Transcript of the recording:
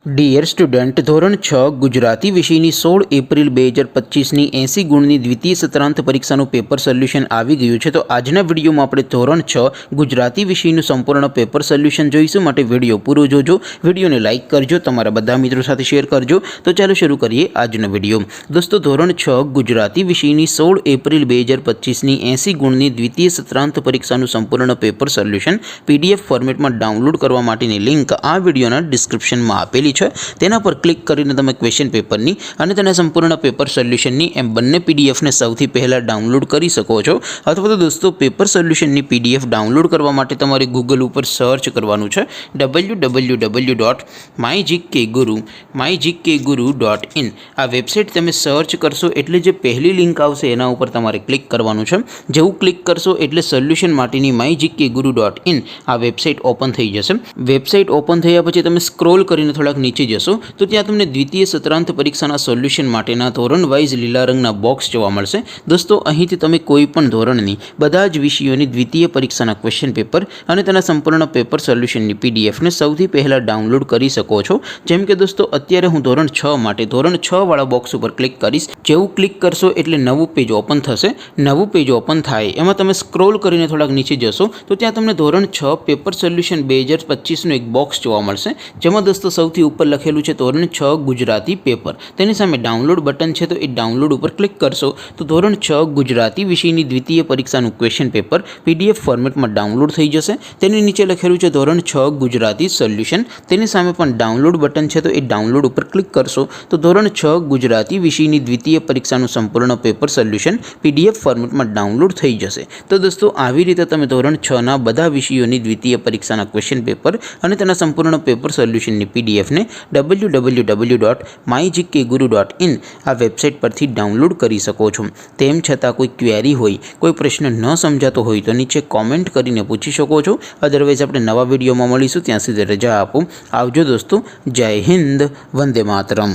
Dear student, ધોરણ 6 ગુજરાતી વિષયની 16 April 2025ની 80 ગુણની દ્વિતીય સત્રાંત પરીક્ષાનું પેપર સોલ્યુશન આવી ગયું છે। તો આજના વિડીયોમાં આપણે ધોરણ 6 ગુજરાતી વિષયનું સંપૂર્ણ પેપર સોલ્યુશન જોઈશું। માટે વિડીયો પૂરો જોજો, વિડીયોને લાઇક કરજો, તમારા બધા મિત્રો સાથે શેર કરજો। તો ચાલો શરૂ કરીએ આજનો વિડીયો। દોસ્તો, ધોરણ 6 ગુજરાતી વિષયની 16 એપ્રિલ 2025ની 80 ગુણની દ્વિતીય સત્રાંત પરીક્ષાનું સંપૂર્ણ પેપર સોલ્યુશન PDF ફોર્મેટમાં ડાઉનલોડ કરવા માટેની લિંક આ વિડીયોના ડિસ્ક્રિપ્શનમાં આપેલી છે। તેના પર ક્લિક કરીને તમે ક્વેશ્ચન પેપરની અને તેના સંપૂર્ણ પેપર સોલ્યુશનની એમ બંને પીડીએફને સૌથી પહેલાં ડાઉનલોડ કરી શકો છો। અથવા તો દોસ્તો, પેપર સોલ્યુશનની PDF ડાઉનલોડ કરવા માટે તમારે ગૂગલ ઉપર સર્ચ કરવાનું છે www.mygkguru.in। આ વેબસાઇટ તમે સર્ચ કરશો એટલે જે પહેલી લિંક આવશે એના ઉપર તમારે ક્લિક કરવાનું છે। જેવું ક્લિક કરશો એટલે સોલ્યુશન માટેની mygkguru.in આ વેબસાઇટ ઓપન થઈ જશે। વેબસાઇટ ઓપન થયા પછી તમે સ્ક્રોલ કરીને થોડાક નીચે જશો તો ત્યાં તમને દ્વિતીય સત્રાંત પરીક્ષાના સોલ્યુશન માટેના ધોરણ વાઇઝ લીલા રંગના બોક્સ જોવા મળશે। દોસ્તો, અહીંથી તમે કોઈ પણ ધોરણની બધા જ વિષયોની દ્વિતીય પરીક્ષાના ક્વેશ્ચન પેપર અને તેના સંપૂર્ણ પેપર સોલ્યુશનની પીડીએફને સૌથી પહેલાં ડાઉનલોડ કરી શકો છો। જેમ કે દોસ્તો, અત્યારે હું ધોરણ 6 માટે ધોરણ 6 વાળા બોક્સ ઉપર ક્લિક કરીશ। જેવું ક્લિક કરશો એટલે નવું પેજ ઓપન થશે। નવું પેજ ઓપન થાય એમાં તમે સ્ક્રોલ કરીને થોડાક નીચે જશો તો ત્યાં તમને ધોરણ 6 પેપર સોલ્યુશન 2025નું એક બોક્સ જોવા મળશે। જેમાં દોસ્તો સૌથી ઉપર લખેલું છે ધોરણ 6 ગુજરાતી પેપર। તેની સામે ડાઉનલોડ બટન છે, તો એ ડાઉનલોડ ઉપર ક્લિક કરશો તો ધોરણ 6 ગુજરાતી વિષયની દ્વિતીય પરીક્ષાનું ક્વેશ્ચન પેપર PDF ફોર્મેટમાં ડાઉનલોડ થઈ જશે। તેની નીચે લખેલું છે ધોરણ 6 ગુજરાતી સોલ્યુશન। તેની સામે પણ ડાઉનલોડ બટન છે, તો એ ડાઉનલોડ ઉપર ક્લિક કરશો તો ધોરણ 6 ગુજરાતી વિષયની દ્વિતીય પરીક્ષાનું સંપૂર્ણ પેપર સોલ્યુશન PDF ફોર્મેટમાં ડાઉનલોડ થઈ જશે। તો દોસ્તો, આવી રીતે તમે ધોરણ 6ના બધા વિષયોની દ્વિતીય પરીક્ષાના ક્વેશ્ચન પેપર અને તેના સંપૂર્ણ પેપર સોલ્યુશનની પીડીએફને www.mygkguru.in આ વેબસાઇટ પરથી ડાઉનલોડ કરી શકો છો। તેમ છતાં કોઈ ક્વેરી હોય, કોઈ પ્રશ્ન ન સમજાતો હોય તો નીચે કોમેન્ટ કરીને પૂછી શકો છો। અદરવાઇઝ આપણે નવા વિડીયોમાં મળીશું, ત્યાં સુધી રજા આપો। આવજો દોસ્તો, જય હિન્દ, વંદે માતરમ।